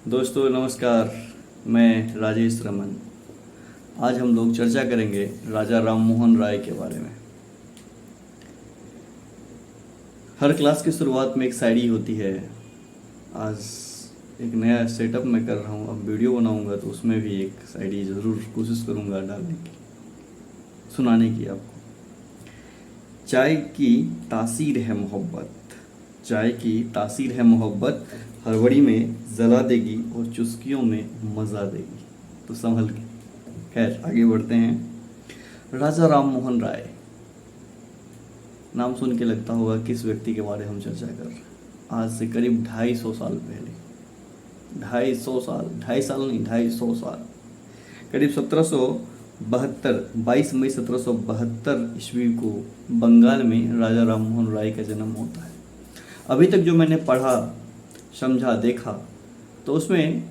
दोस्तों नमस्कार। मैं राजेश रमन। आज हम लोग चर्चा करेंगे राजा राम मोहन राय के बारे में। हर क्लास की शुरुआत में एक शायरी होती है। आज एक नया सेटअप मैं कर रहा हूँ, अब वीडियो बनाऊंगा तो उसमें भी एक शायरी ज़रूर कोशिश करूँगा डालने की, सुनाने की आपको। चाय की तासीर है मोहब्बत, चाय की तासीर है मोहब्बत, हड़बड़ी में जला देगी और चुस्कियों में मज़ा देगी, तो संभल के। खैर आगे बढ़ते हैं। राजा राम मोहन राय, नाम सुन के लगता होगा किस व्यक्ति के बारे में हम चर्चा कर रहे हैं। आज से करीब 250 साल पहले, 250 साल, 2.5 साल नहीं, 250 साल, करीब 1772, 22 मई 1772 ईस्वी को बंगाल में राजा राम मोहन राय का जन्म होता है। अभी तक जो मैंने पढ़ा, समझा, देखा, तो उसमें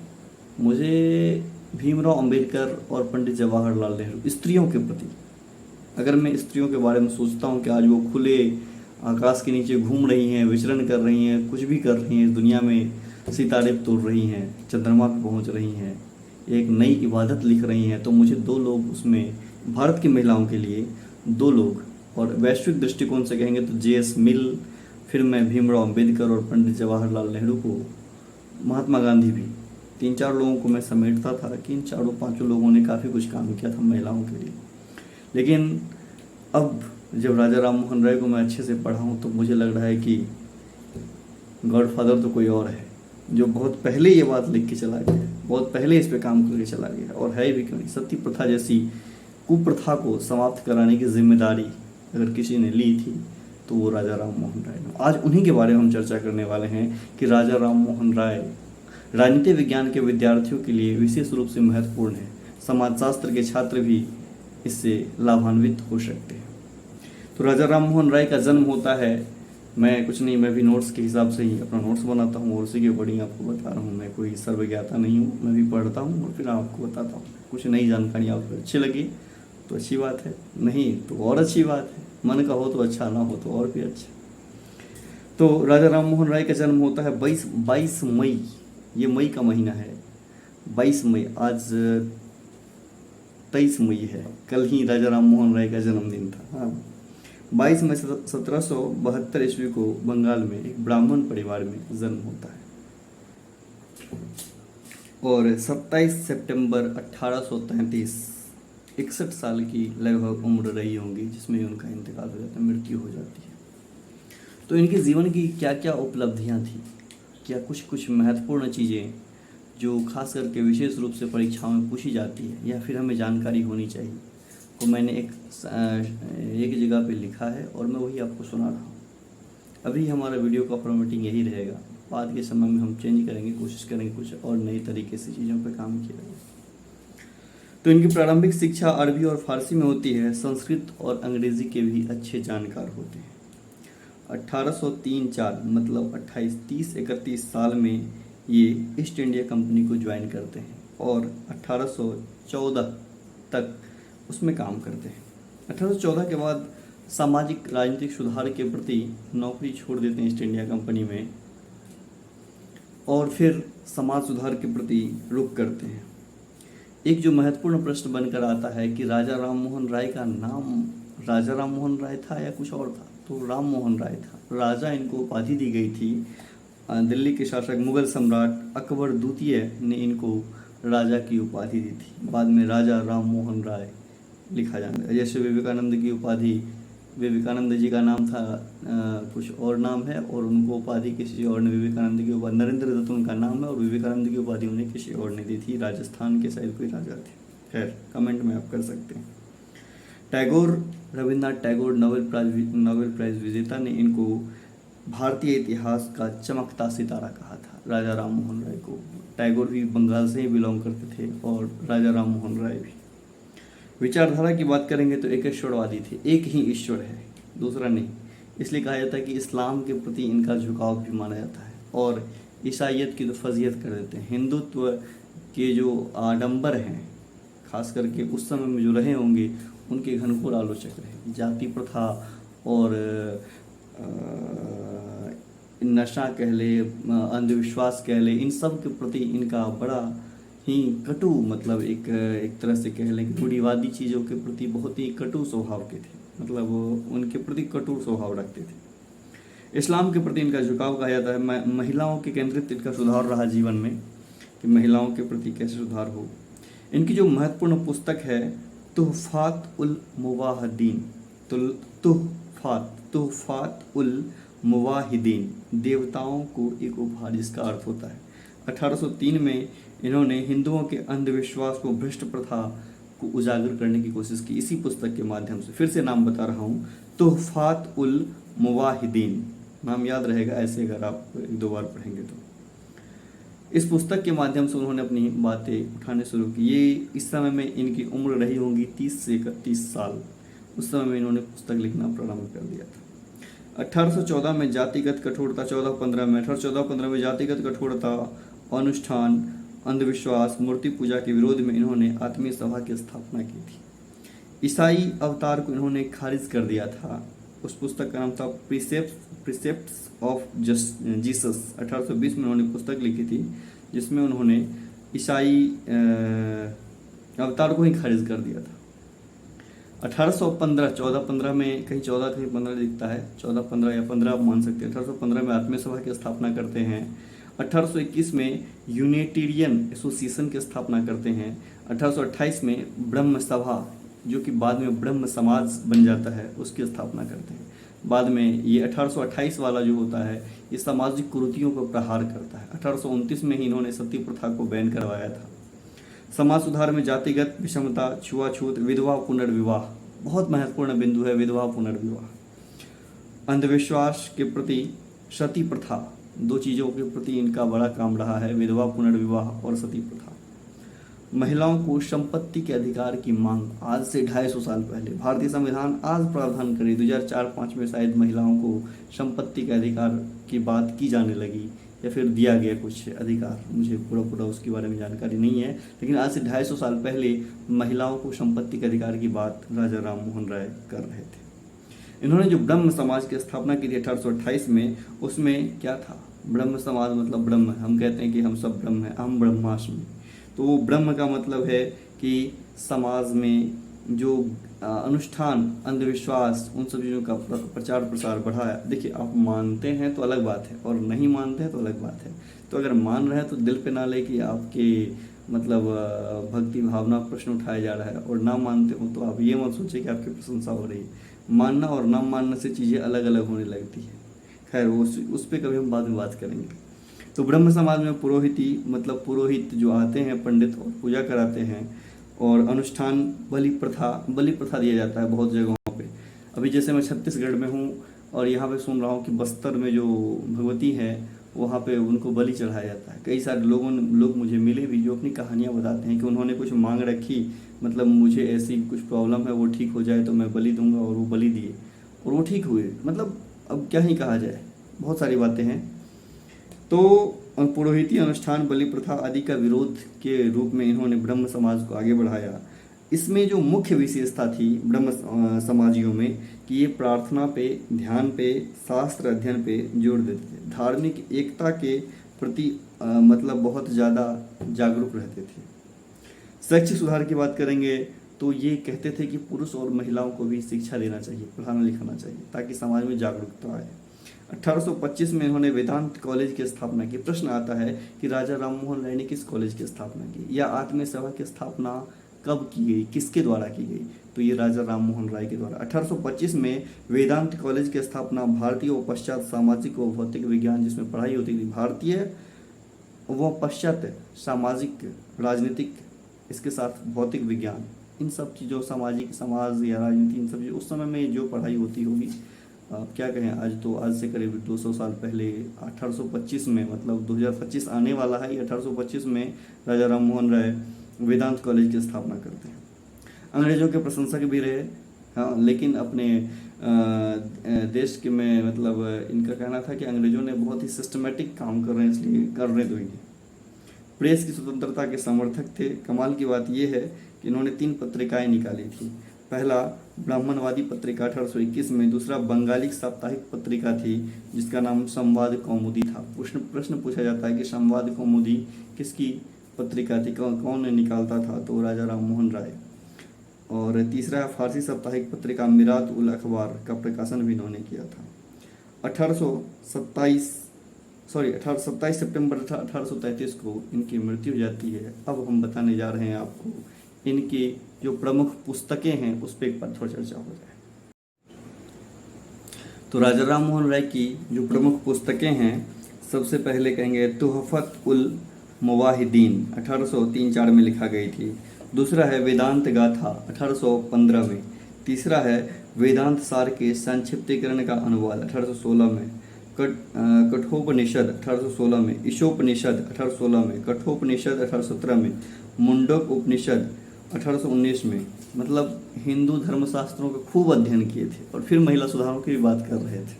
मुझे भीमराव अंबेडकर और पंडित जवाहरलाल नेहरू, स्त्रियों के प्रति, अगर मैं स्त्रियों के बारे में सोचता हूँ कि आज वो खुले आकाश के नीचे घूम रही हैं, विचरण कर रही हैं, कुछ भी कर रही हैं, दुनिया में सितारे तोड़ रही हैं, चंद्रमा पे पहुँच रही हैं, एक नई इबादत लिख रही हैं, तो मुझे दो लोग उसमें, भारत की महिलाओं के लिए दो लोग, और वैश्विक दृष्टिकोण से कहेंगे तो जे.एस. मिल, फिर मैं भीमराव अंबेडकर और पंडित जवाहरलाल नेहरू को, महात्मा गांधी भी, 3-4 लोगों को मैं समेटता था कि इन चारों पांचों लोगों ने काफ़ी कुछ काम किया था महिलाओं के लिए। लेकिन अब जब राजा राम मोहन राय को मैं अच्छे से पढ़ा हूँ तो मुझे लग रहा है कि गॉडफादर तो कोई और है, जो बहुत पहले ये बात लिख के चला गया, बहुत पहले इस पे काम करके चला गया। और है भी क्यों नहीं, सती प्रथा जैसी कुप्रथा को समाप्त कराने की जिम्मेदारी अगर किसी ने ली थी तो वो राजा राम मोहन राय ने। आज उन्हीं के बारे में हम चर्चा करने वाले हैं कि राजा राम मोहन राय राजनीति विज्ञान के विद्यार्थियों के लिए विशेष रूप से महत्वपूर्ण है। समाजशास्त्र के छात्र भी इससे लाभान्वित हो सकते हैं। तो राजा राम मोहन राय का जन्म होता है, मैं कुछ नहीं, मैं भी नोट्स के हिसाब से ही अपना नोट्स बनाता हूँ और उसी के अकॉर्डिंग आपको बता रहा हूँ। मैं कोई सर्वज्ञाता नहीं हूँ, मैं भी पढ़ता हूँ और फिर आपको बताता हूँ। कुछ नई जानकारी आपको अच्छी लगी तो अच्छी बात है, नहीं तो और अच्छी बात है, मन का हो तो अच्छा, ना हो तो और भी अच्छा। तो राजा राम मोहन राय का जन्म होता है 22 मई, ये मई का महीना है, 22 मई, आज 23 मई है, कल ही राजा राम मोहन राय का जन्मदिन था। हाँ, 22 मई 1772 ईस्वी को बंगाल में एक ब्राह्मण परिवार में जन्म होता है और 27 सितंबर 1833, 61 साल की लगभग उम्र रही होंगी जिसमें उनका इंतकाल हो जाता है, मृत्यु हो जाती है। तो इनके जीवन की क्या क्या उपलब्धियां थी, क्या कुछ कुछ महत्वपूर्ण चीज़ें जो खास करके विशेष रूप से परीक्षाओं में पूछी जाती है या फिर हमें जानकारी होनी चाहिए, तो मैंने एक जगह पे लिखा है और मैं वही आपको सुना रहा हूँ। अभी हमारा वीडियो का फॉर्मेटिंग यही रहेगा, बाद के समय में हम चेंज करेंगे, कोशिश करेंगे कुछ और नए तरीके से चीज़ों पर काम किया जाए। तो इनकी प्रारंभिक शिक्षा अरबी और फारसी में होती है, संस्कृत और अंग्रेज़ी के भी अच्छे जानकार होते हैं। 1803-4 मतलब 28-30-31 साल में ये ईस्ट इंडिया कंपनी को ज्वाइन करते हैं और 1814 तक उसमें काम करते हैं। 1814 के बाद सामाजिक राजनीतिक सुधार के प्रति नौकरी छोड़ देते हैं ईस्ट इंडिया कंपनी में और फिर समाज सुधार के प्रति रुख करते हैं। एक जो महत्वपूर्ण प्रश्न बनकर आता है कि राजा राम मोहन राय का नाम राजा राम मोहन राय था या कुछ और था, तो राम मोहन राय था। राजा इनको उपाधि दी गई थी, दिल्ली के शासक मुगल सम्राट अकबर द्वितीय ने इनको राजा की उपाधि दी थी। बाद में राजा राम मोहन राय लिखा जाता है। जैसे विवेकानंद की उपाधि, विवेकानंद जी का नाम था कुछ और नाम है और उनको उपाधि किसी और ने, विवेकानंद की उपाधि, नरेंद्र दत्त उनका नाम है और विवेकानंद की उपाधि उन्हें किसी और ने दी थी, राजस्थान के शायद कोई राजा थे। खैर कमेंट में आप कर सकते हैं। टैगोर, रविन्द्रनाथ टैगोर नोबेल प्राइज विजेता ने इनको भारतीय इतिहास का चमकता सितारा कहा था, राजा राम मोहन राय को। टैगोर भी बंगाल से ही बिलोंग करते थे और राजा राम मोहन राय भी। विचारधारा की बात करेंगे तो एक ईश्वरवादी थे, एक ही ईश्वर है, दूसरा नहीं। इसलिए कहा जाता है कि इस्लाम के प्रति इनका झुकाव भी माना जाता है और ईसाइयत की तो फजीहत कर देते हैं। हिंदुत्व के जो आडंबर हैं, खास करके उस समय में जो रहे होंगे, उनके घनघोर आलोचक रहे। जाति प्रथा और नशा कह ले, अंधविश्वास कह ले, इन सब के प्रति इनका बड़ा ही कटु, मतलब एक तरह से कह लें कि रूढ़िवादी चीज़ों के प्रति बहुत ही कटु स्वभाव के थे, मतलब वो उनके प्रति कटु स्वभाव रखते थे। इस्लाम के प्रति इनका झुकाव कहा जाता है। महिलाओं के केंद्रित इनका सुधार रहा जीवन में कि महिलाओं के प्रति कैसे सुधार हो। इनकी जो महत्वपूर्ण पुस्तक है तुहफात उल मुवाहिदीन, तुहफात उल मुवाहिदीन, देवताओं को एक उपहार, जिसका अर्थ होता है 1803 में इन्होंने हिंदुओं के अंधविश्वास को, भ्रष्ट प्रथा को उजागर करने की कोशिश की इसी पुस्तक के माध्यम से। फिर से नाम बता रहा हूँ, तुहफात उल मुवाहिदीन, नाम याद रहेगा ऐसे अगर आप एक दो बार पढ़ेंगे तो। इस पुस्तक के माध्यम से उन्होंने अपनी बातें उठाने शुरू की। ये इस समय में इनकी उम्र रही होंगी 30 से 31 साल। उस समय में इन्होंने पुस्तक लिखना प्रारंभ कर दिया था। 1814 में जातिगत कठोरता, 1814 में जातिगत कठोरता, अनुष्ठान, अंधविश्वास, मूर्ति पूजा के विरोध में इन्होंने आत्मीय सभा की स्थापना की थी। ईसाई अवतार को इन्होंने खारिज कर दिया था। उस पुस्तक का नाम था प्रिसेप्ट्स ऑफ जीसस। 1820 में उन्होंने पुस्तक लिखी थी जिसमें उन्होंने ईसाई अवतार को ही खारिज कर दिया था। 1815, 1415 में, कहीं 14 कहीं 15 दिखता है, 1415 या 15 आप मान सकते हैं। 1815 में आत्मीय सभा की स्थापना करते हैं। 1821 में यूनिटेरियन एसोसिएशन की स्थापना करते हैं। 1828 में ब्रह्म सभा, जो कि बाद में ब्रह्म समाज बन जाता है, उसकी स्थापना करते हैं। बाद में ये 1828 वाला जो होता है ये सामाजिक कुरीतियों पर प्रहार करता है। 1829 में ही इन्होंने सती प्रथा को बैन करवाया था। समाज सुधार में जातिगत विषमता, छुआछूत, विधवा पुनर्विवाह, बहुत महत्वपूर्ण बिंदु है विधवा पुनर्विवाह। अंधविश्वास के प्रति सती प्रथा, दो चीज़ों के प्रति इनका बड़ा काम रहा है, विधवा पुनर्विवाह और सती प्रथा। महिलाओं को संपत्ति के अधिकार की मांग, आज से 250 साल पहले भारतीय संविधान आज प्रावधान करे, 2004-05 में शायद महिलाओं को संपत्ति के अधिकार की बात की जाने लगी या फिर दिया गया कुछ अधिकार, मुझे पूरा उसके बारे में जानकारी नहीं है, लेकिन आज से 250 साल पहले महिलाओं को संपत्ति के अधिकार की बात राजा राम मोहन राय कर रहे थे। इन्होंने जो ब्रह्म समाज की स्थापना की थी 1828 में, उसमें क्या था? ब्रह्म समाज मतलब ब्रह्म, हम कहते हैं कि हम सब ब्रह्म हैं, हम ब्रह्मास्मि। तो वो ब्रह्म का मतलब है कि समाज में जो अनुष्ठान, अंधविश्वास, उन सब चीज़ों का प्रचार प्रसार बढ़ाया। देखिए, आप मानते हैं तो अलग बात है और नहीं मानते हैं तो अलग बात है। तो अगर मान रहे हैं तो दिल पे ना ले कि आपके मतलब भक्ति भावना प्रश्न उठाया जा रहा है, और ना मानते हो तो आप ये मत सोचिए कि आपकी प्रशंसा हो रही है। मानना और ना मानने से चीज़ें अलग अलग होने लगती है। खैर, वो उस पर कभी हम बाद में बात करेंगे। तो ब्रह्म समाज में पुरोहिती, मतलब पुरोहित जो आते हैं पंडित और पूजा कराते हैं, और अनुष्ठान, बलि प्रथा दिया जाता है बहुत जगहों पे। अभी जैसे मैं छत्तीसगढ़ में हूँ और यहाँ पे सुन रहा हूँ कि बस्तर में जो भगवती है वहाँ पे उनको बलि चढ़ाया जाता है। कई सारे लोग मुझे मिले भी जो अपनी कहानियाँ बताते हैं कि उन्होंने कुछ मांग रखी, मतलब मुझे ऐसी कुछ प्रॉब्लम है, वो ठीक हो जाए तो मैं बलि दूंगा, और वो बलि दिए और वो ठीक हुए। मतलब अब क्या ही कहा जाए, बहुत सारी बातें हैं। तो पुरोहिती अनुष्ठान, बलि प्रथा आदि का विरोध के रूप में इन्होंने ब्रह्म समाज को आगे बढ़ाया। इसमें जो मुख्य विशेषता थी ब्रह्म समाजियों में कि ये प्रार्थना पे, ध्यान पे, शास्त्र अध्ययन पे जोर देते थे। धार्मिक एकता के प्रति मतलब बहुत ज़्यादा जागरूक रहते थे। शैक्षिक सुधार की बात करेंगे तो ये कहते थे कि पुरुष और महिलाओं को भी शिक्षा देना चाहिए, पढ़ाना लिखाना चाहिए, ताकि समाज में जागरूकता आए। 1825 में इन्होंने वेदांत कॉलेज की स्थापना की। प्रश्न आता है कि राजा राम मोहन राय ने किस कॉलेज की स्थापना की, या आत्मीय सभा की स्थापना कब की गई, किसके द्वारा की गई? तो ये राजा राम मोहन राय के द्वारा। 1825 में वेदांत कॉलेज की स्थापना भारतीय व पश्चात सामाजिक व भौतिक विज्ञान, जिसमें पढ़ाई होती थी भारतीय व पश्चात सामाजिक, राजनीतिक, इसके साथ भौतिक विज्ञान, इन सब चीज़ों, सामाजिक, समाज या राजनीति, इन सब चीज़ उस समय में जो पढ़ाई होती होगी, क्या कहें, आज से करीब 200 साल पहले 1825 में, मतलब 2025 आने वाला है, 1825 में राजा राम मोहन राय वेदांत कॉलेज की स्थापना करते हैं। अंग्रेजों के प्रशंसक भी रहे, हाँ, लेकिन अपने देश के में, मतलब इनका कहना था कि अंग्रेजों ने बहुत ही सिस्टमेटिक काम कर रहे हैं, इसलिए कर रहे देंगे। प्रेस की स्वतंत्रता के समर्थक थे। कमाल की बात यह है कि इन्होंने 3 पत्रिकाएं निकाली थी। पहला ब्राह्मणवादी पत्रिका 1821 में, दूसरा बंगाली साप्ताहिक पत्रिका थी जिसका नाम संवाद कौमुदी था। प्रश्न पूछा जाता है कि संवाद कौमुदी किसकी पत्रिका थी, कौन निकालता था, तो राजा राम मोहन राय। और तीसरा फारसी साप्ताहिक पत्रिका मिरात उल अखबार का प्रकाशन भी इन्होंने किया था। 1827 सितंबर 1833 को इनकी मृत्यु हो जाती है। अब हम बताने जा रहे हैं आपको इनकी जो प्रमुख पुस्तकें हैं उस पर एक बार थोड़ा चर्चा हो जाए। तो राजा राम मोहन राय की जो प्रमुख पुस्तकें हैं, सबसे पहले कहेंगे तुहफत उल मुवाहिदीन 1803-4 में लिखा गई थी। दूसरा है वेदांत गाथा 1815 में। तीसरा है वेदांत सार के संक्षिप्तीकरण का अनुवाद 1816 में। कठोपनिषद 1816 में। ईशोपनिषद 1816 में। कठोपनिषद 1817 में। मुंडक उपनिषद 1819 में। मतलब हिंदू धर्मशास्त्रों का खूब अध्ययन किए थे और फिर महिला सुधारों की भी बात कर रहे थे।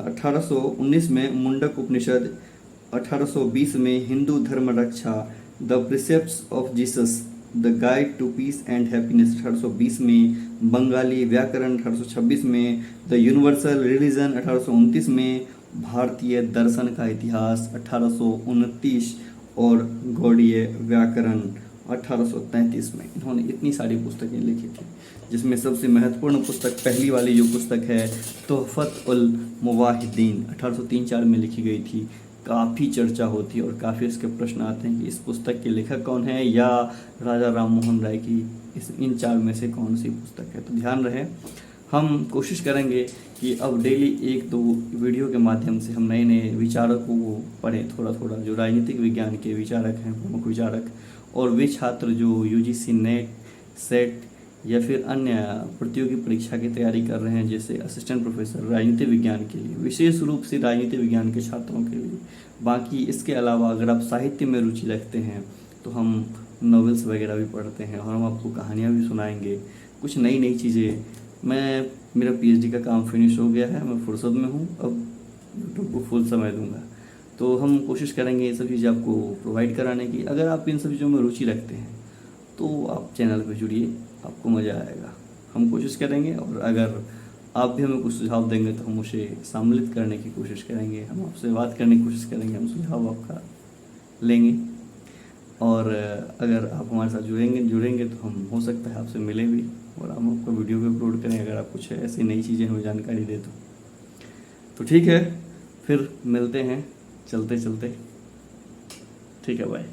1819 में मुंडक उपनिषद, 1820 में हिंदू धर्म रक्षा the precepts of Jesus the guide to peace and happiness 1820 में। बंगाली व्याकरण 1826 में। द यूनिवर्सल रिलीजन 1829 में। भारतीय दर्शन का इतिहास 1829 और गौड़ीय व्याकरण 1833 में। इन्होंने इतनी सारी पुस्तकें लिखी थी, जिसमें सबसे महत्वपूर्ण पुस्तक पहली वाली जो पुस्तक है तुहफत उल मुवाहिदीन 1803-4 में लिखी गई थी। काफ़ी चर्चा होती है और काफ़ी इसके प्रश्न आते हैं कि इस पुस्तक के लेखक कौन है या राजा राम मोहन राय की इन 4 में से कौन सी पुस्तक है। तो ध्यान रहे, हम कोशिश करेंगे कि अब डेली 1-2 वीडियो के माध्यम से हम नए नए विचारकों को पढ़ें, थोड़ा थोड़ा, जो राजनीतिक विज्ञान के विचारक हैं, प्रमुख विचारक, और वे छात्र जो यूजीसी नेट, सेट या फिर अन्य प्रतियोगी परीक्षा की तैयारी कर रहे हैं, जैसे असिस्टेंट प्रोफेसर राजनीति विज्ञान के लिए, विशेष रूप से राजनीति विज्ञान के छात्रों के लिए। बाकी इसके अलावा अगर आप साहित्य में रुचि रखते हैं तो हम नॉवेल्स वगैरह भी पढ़ते हैं और हम आपको कहानियाँ भी सुनाएंगे, कुछ नई नई चीज़ें। मेरा पीएचडी का काम फिनिश हो गया है, मैं फुर्सत में हूँ, अब यूट्यूब को फुल समय दूंगा, तो हम कोशिश करेंगे ये सब चीज़ें आपको प्रोवाइड कराने की। अगर आप इन सब चीज़ों में रुचि रखते हैं तो आप चैनल पर जुड़िए, आपको मज़ा आएगा। हम कोशिश करेंगे और अगर आप भी हमें कुछ सुझाव देंगे तो हम उसे सम्मिलित करने की कोशिश करेंगे, हम आपसे बात करने की कोशिश करेंगे, हम सुझाव आपका लेंगे। और अगर आप हमारे साथ जुड़ेंगे तो हम हो सकता है आपसे मिलें भी और हम आपको वीडियो भी अपलोड करें, अगर आप कुछ ऐसी नई चीज़ें हमें जानकारी दे तो ठीक है, फिर मिलते हैं चलते चलते। ठीक है, बाय।